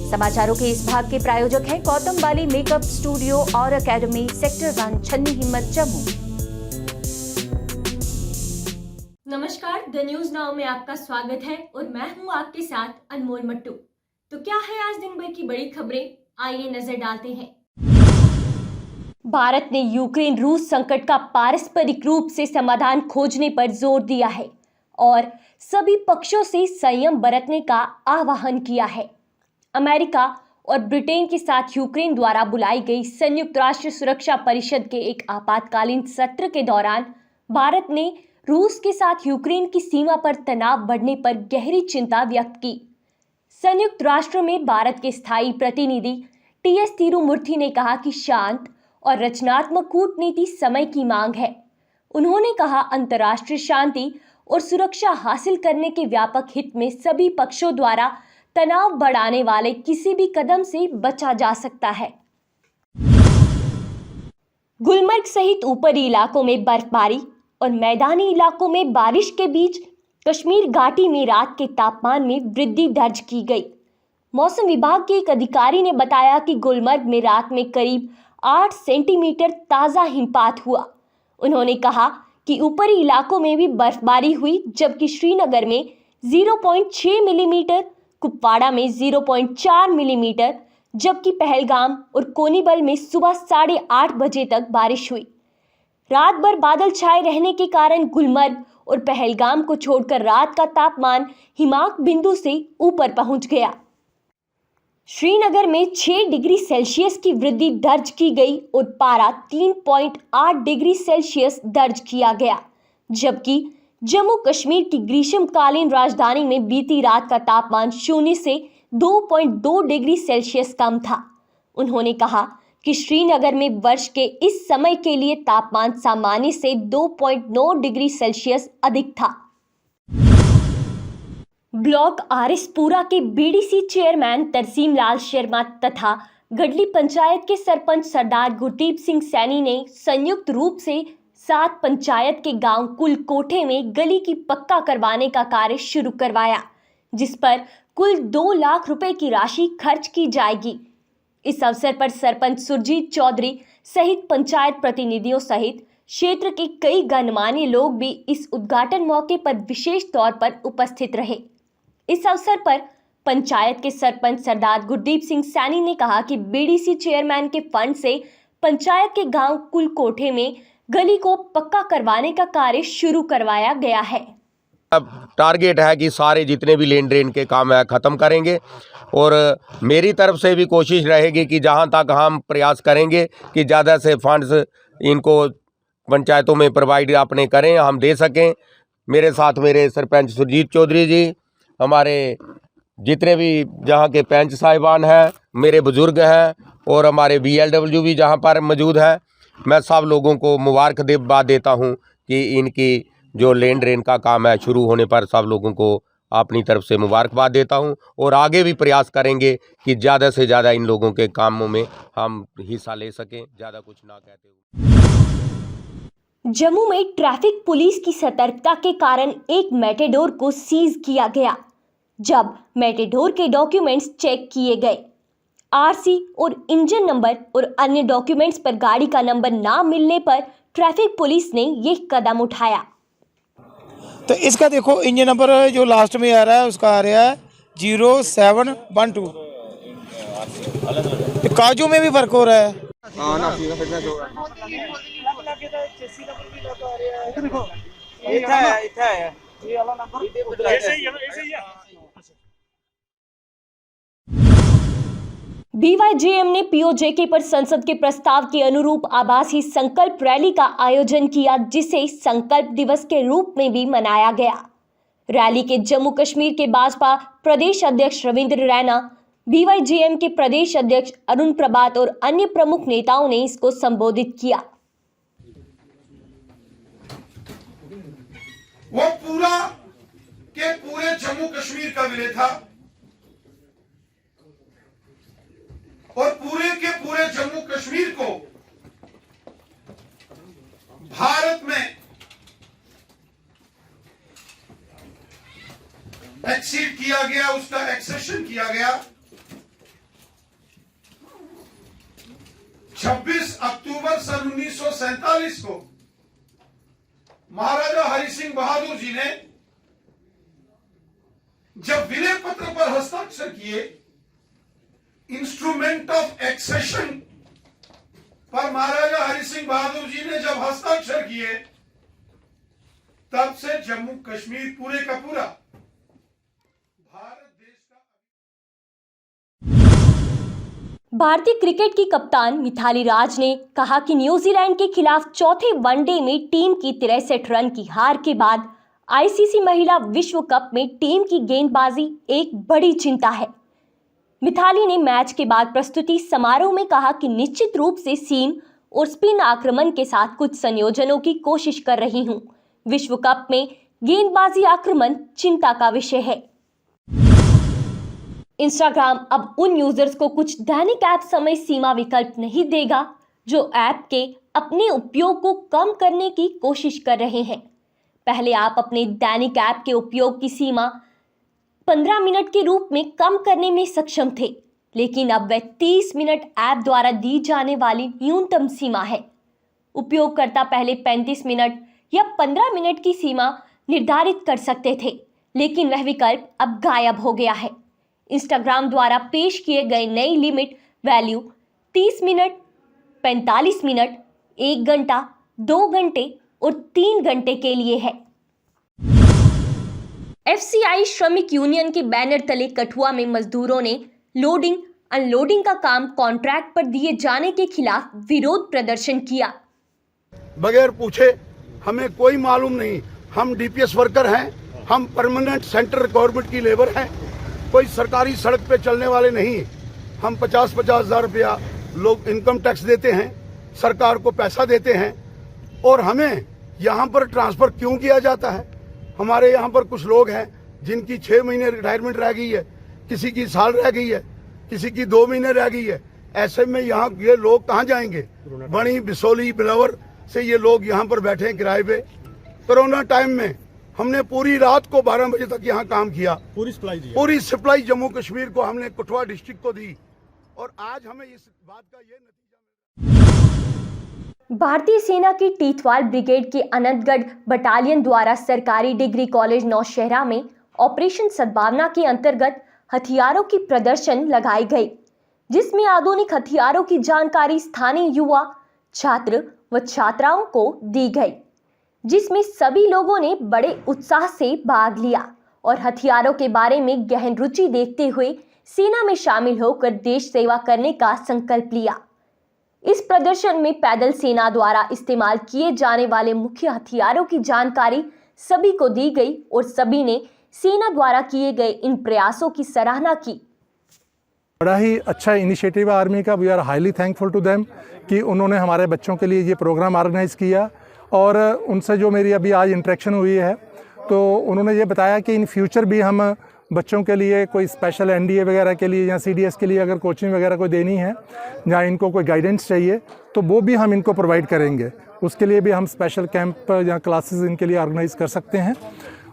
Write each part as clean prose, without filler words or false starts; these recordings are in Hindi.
समाचारों के इस भाग के प्रायोजक हैं गौतम बाली मेकअप स्टूडियो और एकेडमी, सेक्टर 1, छन्नी हिम्मत, जम्मू। नमस्कार, द न्यूज नाउ में आपका स्वागत है और मैं हूं आपके साथ अनमोल मट्टू। तो क्या है आज दिन भर की बड़ी खबरें, आइए नजर डालते हैं। भारत ने यूक्रेन रूस संकट का पारस्परिक रूप से समाधान खोजने पर जोर दिया है और सभी पक्षों से संयम बरतने का आह्वान किया है। अमेरिका और ब्रिटेन के साथ यूक्रेन द्वारा बुलाई गई संयुक्त राष्ट्र सुरक्षा परिषद के एक आपातकालीन सत्र के दौरान भारत ने रूस के साथ यूक्रेन की सीमा पर तनाव बढ़ने पर गहरी चिंता व्यक्त की। संयुक्त राष्ट्र में भारत के स्थायी प्रतिनिधि टीएस तिरुमूर्ति ने कहा कि शांत और रचनात्मक कूटनीति समय की मांग है। उन्होंने कहा, अंतर्राष्ट्रीय शांति और सुरक्षा हासिल करने के व्यापक हित में सभी पक्षों द्वारा तनाव बढ़ाने वाले किसी भी कदम से बचा जा सकता है। गुलमर्ग सहित ऊपरी इलाकों में बर्फबारी और मैदानी इलाकों में बारिश के बीच कश्मीर घाटी में रात के तापमान में वृद्धि दर्ज की गई। मौसम विभाग के एक अधिकारी ने बताया कि गुलमर्ग में रात में करीब 8 सेंटीमीटर ताज़ा हिमपात हुआ। उन्होंने कहा कि ऊपरी इलाकों में भी बर्फबारी हुई, जबकि श्रीनगर में 0.6 मिलीमीटर, कुपवाड़ा में 0.4 मिलीमीटर, जबकि पहलगाम और कोनिबल में सुबह 8:30 बजे तक बारिश हुई। रात भर बादल छाए रहने के कारण गुलमर्ग और पहलगाम को छोड़कर रात का तापमान हिमांक बिंदु से ऊपर पहुंच गया। श्रीनगर में 6 डिग्री सेल्सियस की वृद्धि दर्ज की गई और पारा 3.8 डिग्री सेल्सियस दर्ज किया गया, जबकि जम्मू कश्मीर की ग्रीष्मकालीन राजधानी में बीती रात का तापमान 0 से 2.2 डिग्री सेल्सियस कम था। उन्होंने कहा कि श्रीनगर में वर्ष के इस समय के लिए तापमान सामान्य से 2.9 डिग्री सेल्सियस अधिक था। ब्लॉक आरएसपुरा के बीडीसी चेयरमैन तरसीम लाल शर्मा तथा गढ़ली पंचायत के सरपंच सरदार गुरदीप सिंह सैनी ने संयुक्त रूप से 7 पंचायत के गांव कुलकोठे में गली की पक्का करवाने का कार्य शुरू करवाया, जिस पर कुल 2 लाख रुपए की राशि खर्च की जाएगी। इस अवसर पर सरपंच सुरजीत चौधरी सहित पंचायत प्रतिनिधियों सहित क्षेत्र के कई गणमान्य लोग भी इस उद्घाटन मौके पर विशेष तौर पर उपस्थित रहे। इस अवसर पर पंचायत के सरपंच सरदार गुरदीप सिंह सैनी ने कहा कि बीडीसी चेयरमैन के फंड से पंचायत के गांव कुलकोठे में गली को पक्का करवाने का कार्य शुरू करवाया गया है। अब टारगेट है कि सारे जितने भी लेन देन के काम है ख़त्म करेंगे और मेरी तरफ से भी कोशिश रहेगी कि जहां तक हम प्रयास करेंगे कि ज़्यादा से फंड्स इनको पंचायतों में प्रोवाइड अपने करें, हम दे सकें। मेरे साथ मेरे सरपंच सुरजीत चौधरी जी, हमारे जितने भी जहां के पंच साहिबान हैं, मेरे बुज़ुर्ग हैं और हमारे BLW भी जहां पर मौजूद हैं। मैं सब लोगों को मुबारकबाद देता हूं कि इनकी जो लेन देन का काम है शुरू होने पर सब लोगों को अपनी तरफ से मुबारकबाद देता हूं और आगे भी प्रयास करेंगे कि ज़्यादा से ज़्यादा इन लोगों के कामों में हम हिस्सा ले सकें। ज़्यादा कुछ ना कहते हुए जम्मू में ट्रैफिक पुलिस की सतर्कता के कारण एक मेटाडोर को सीज किया गया। जब मेटाडोर के डॉक्यूमेंट्स चेक किए गए, आरसी और इंजन नंबर और अन्य डॉक्यूमेंट्स पर गाड़ी का नंबर ना मिलने पर ट्रैफिक पुलिस ने ये कदम उठाया। तो इसका देखो इंजन नंबर जो लास्ट में आ रहा है उसका आ रहा है 0712। काजू में भी फर्क हो रहा है। BYJM ने POJK पर संसद के प्रस्ताव के अनुरूप आभासी संकल्प रैली का आयोजन किया, जिसे संकल्प दिवस के रूप में भी मनाया गया। रैली के जम्मू कश्मीर के भाजपा प्रदेश अध्यक्ष रविंद्र रैना, BYJM के प्रदेश अध्यक्ष अरुण प्रभात और अन्य प्रमुख नेताओं ने इसको संबोधित किया। वो पूरा के पूरे जम्मू कश्मीर का विलय था और पूरे के पूरे जम्मू कश्मीर को भारत में एक्सीड किया गया, उसका एक्सेशन किया गया 26 अक्टूबर सन 1947 को महाराजा हरि सिंह बहादुर जी ने जब विलय पत्र पर हस्ताक्षर किए, इंस्ट्रूमेंट ऑफ एक्सेशन पर महाराजा हरि सिंह बहादुर जी ने जब हस्ताक्षर किए, तब से जम्मू कश्मीर पूरे का पूरा भारत देश का। भारतीय क्रिकेट की कप्तान मिथाली राज ने कहा कि न्यूजीलैंड के खिलाफ चौथे वनडे में टीम की 63 रन की हार के बाद आईसीसी महिला विश्व कप में टीम की गेंदबाजी एक बड़ी चिंता है। मिथाली ने मैच के बाद प्रस्तुति समारोह में कहा कि निश्चित रूप से सीम और स्पिन आक्रमण के साथ कुछ संयोजनों की कोशिश कर रही हूं। विश्व कप में गेंदबाजी आक्रमण चिंता का विषय है। इंस्टाग्राम अब उन यूजर्स को कुछ दैनिक ऐप समय सीमा विकल्प नहीं देगा जो ऐप के अपने उपयोग को कम करने की कोशिश कर रहे हैं। पहले आप अपने दैनिक ऐप के उपयोग की सीमा 15 मिनट के रूप में कम करने में सक्षम थे, लेकिन अब वह 30 मिनट ऐप द्वारा दी जाने वाली न्यूनतम सीमा है। उपयोगकर्ता पहले 35 मिनट या 15 मिनट की सीमा निर्धारित कर सकते थे, लेकिन वह विकल्प अब गायब हो गया है। इंस्टाग्राम द्वारा पेश किए गए नई लिमिट वैल्यू 30 मिनट, 45 मिनट, 1 घंटा, 2 घंटे और 3 घंटे के लिए है। एफसीआई श्रमिक यूनियन के बैनर तले कठुआ में मजदूरों ने लोडिंग अनलोडिंग का काम कॉन्ट्रैक्ट पर दिए जाने के खिलाफ विरोध प्रदर्शन किया। बगैर पूछे, हमें कोई मालूम नहीं, हम डीपीएस वर्कर हैं, हम परमानेंट सेंट्रल गवर्नमेंट की लेबर हैं, कोई सरकारी सड़क पे चलने वाले नहीं। हम 50-50 हज़ार रुपया लोग इनकम टैक्स देते हैं, सरकार को पैसा देते हैं, और हमें यहाँ पर ट्रांसफर क्यों किया जाता है? हमारे यहाँ पर कुछ लोग हैं जिनकी 6 महीने रिटायरमेंट रह गई है, किसी की साल रह गई है, किसी की 2 महीने रह गई है। ऐसे में यहाँ ये लोग कहाँ जाएंगे? बणी, बिसोली, बिलावर से ये लोग यहाँ पर बैठे हैं किराए पे। कोरोना टाइम में हमने पूरी रात को 12 बजे तक यहाँ काम किया, पूरी सप्लाई जम्मू कश्मीर को हमने कठुआ डिस्ट्रिक्ट को दी, और आज हमें इस बात का ये नतीजा। भारतीय सेना की टीथवाल ब्रिगेड के अनंतगढ़ बटालियन द्वारा सरकारी डिग्री कॉलेज नौशहरा में ऑपरेशन सद्भावना के अंतर्गत हथियारों की प्रदर्शन लगाई गई, जिसमें आधुनिक हथियारों की जानकारी स्थानीय युवा, छात्र व छात्राओं को दी गई, जिसमें सभी लोगों ने बड़े उत्साह से भाग लिया और हथियारों के बारे में गहन रुचि देखते हुए सेना में शामिल होकर देश सेवा करने का संकल्प लिया। इस प्रदर्शन में पैदल सेना द्वारा इस्तेमाल किए जाने वाले मुख्य हथियारों की जानकारी सभी को दी गई और सभी ने सेना द्वारा किए गए इन प्रयासों की सराहना की। बड़ा ही अच्छा इनिशिएटिव आर्मी का। We are highly thankful to them कि उन्होंने हमारे बच्चों के लिए ये प्रोग्राम ऑर्गेनाइज किया, और उनसे जो मेरी अभी आज इंटरेक्शन हुई है तो उन्होंने ये बताया कि इन फ्यूचर भी हम बच्चों के लिए कोई स्पेशल एनडीए वगैरह के लिए या सीडीएस के लिए अगर कोचिंग वगैरह कोई देनी है या इनको कोई गाइडेंस चाहिए तो वो भी हम इनको प्रोवाइड करेंगे। उसके लिए भी हम स्पेशल कैंप या क्लासेस इनके लिए ऑर्गेनाइज कर सकते हैं,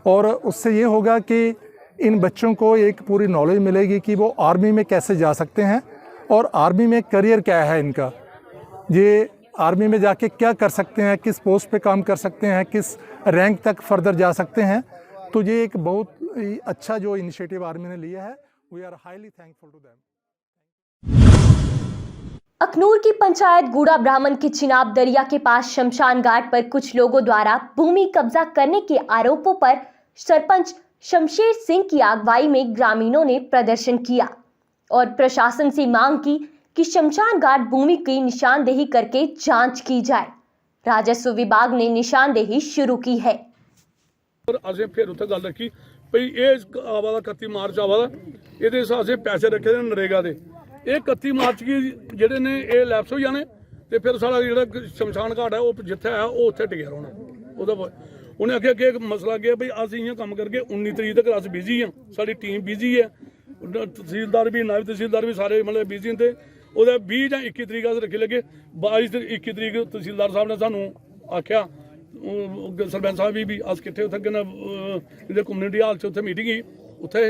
और उससे ये होगा कि इन बच्चों को एक पूरी नॉलेज मिलेगी कि वो आर्मी में कैसे जा सकते हैं और आर्मी में करियर क्या है इनका, ये आर्मी में जाके क्या कर सकते हैं, किस पोस्ट पे काम कर सकते हैं, किस रैंक तक फर्दर जा सकते हैं। तो ये एक बहुत ही अच्छा जो इनिशिएटिव आर्मी ने लिया है, we are highly thankful to them. Akhnoor की पंचायत गूड़ा ब्राह्मण के चिनाब दरिया के पास शमशान घाट पर कुछ लोगों द्वारा भूमि कब्जा करने के आरोपों पर सरपंच शमशेर सिंह की अगुवाई में ग्रामीणों ने प्रदर्शन किया और प्रशासन से मांग की कि शमशान घाट भूमि की निशानदेही करके जांच की जाए। राजस्व विभाग ने निशानदेही शुरू की है। और असें फिर उत्थे गल रखी भई ये आवा दा 31 मार्च आवा दा, इहदे असें पैसे रखे दे नरेगा दे, ये 31 मार्च की जेहड़े ने ये लैप्स हो जाने ते फिर साढ़ा जेहड़ा शमशान घाट है वो जिथे है वो उत्थे टिकिया रौहना। ओहदा उन्हें आखिया कि मसला क्या भई अस इ'यां कम्म करके 19 तरीक तक अस बिजी हाँ, साडी टीम बिजी है, तहसीलदार भी नायब तहसीलदार भी सारे मतलब बिजी थे। ओहदे 20 ਜਾਂ 21 तरीक अस रखी लगे, 22 ते 21 तरीक तहसीलदार साहब ने सानू आख्या, सरपंच साहब भी अस किट्ठे उत्थे कम्यूनिटी हाल च उत्थे मीटिंग ही उत्थे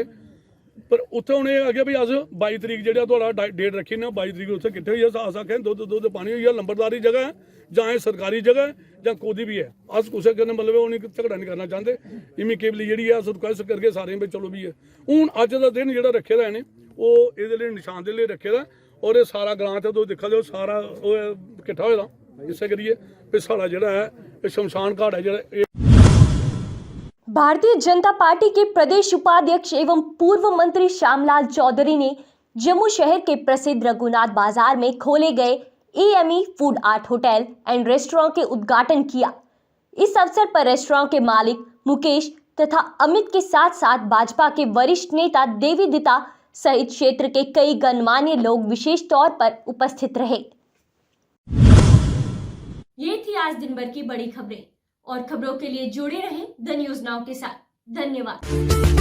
पर उत्थे हुण इह आ गया भी अस 22 तरीक जिहड़ा तुहाडा डेट रखी ना 22 तरीक उत्थे किट्ठे होइए अस आखें दुद्ध पानी होइए लंबरदारी जगह है जां एह सरकारी जगह है जां कोई भी है अस कुसै कन्नै मतलब ओह नहीं झगड़ा नहीं करना चाहते इमिकेबली जिहड़ी है अस रिक्वेस्ट करके सारें भी चलो भी है हुण अज दा दिन जिहड़ा रखे दा इहने ओह इहदे लई निशान दे लई रखे दा और ये सारा ग्रां ते तुस दिक्खा दे सारा ओह किट्ठा होए दा इस्सै करिए भी साढ़ा जिहड़ा है इह शमशान घाट है जिहड़ा भारतीय जनता पार्टी के प्रदेश उपाध्यक्ष एवं पूर्व मंत्री श्यामलाल चौधरी ने जम्मू शहर के प्रसिद्ध रघुनाथ बाजार में खोले गए AME food art hotel and restaurant के उद्घाटन किया। इस अवसर पर रेस्टोरेंट के मालिक मुकेश तथा अमित के साथ साथ भाजपा के वरिष्ठ नेता देवी दिता सहित क्षेत्र के कई गणमान्य लोग विशेष तौर पर उपस्थित रहे। ये थी आज दिन भर की बड़ी खबरें और खबरों के लिए जुड़े रहें द न्यूज़ नाउ के साथ। धन्यवाद।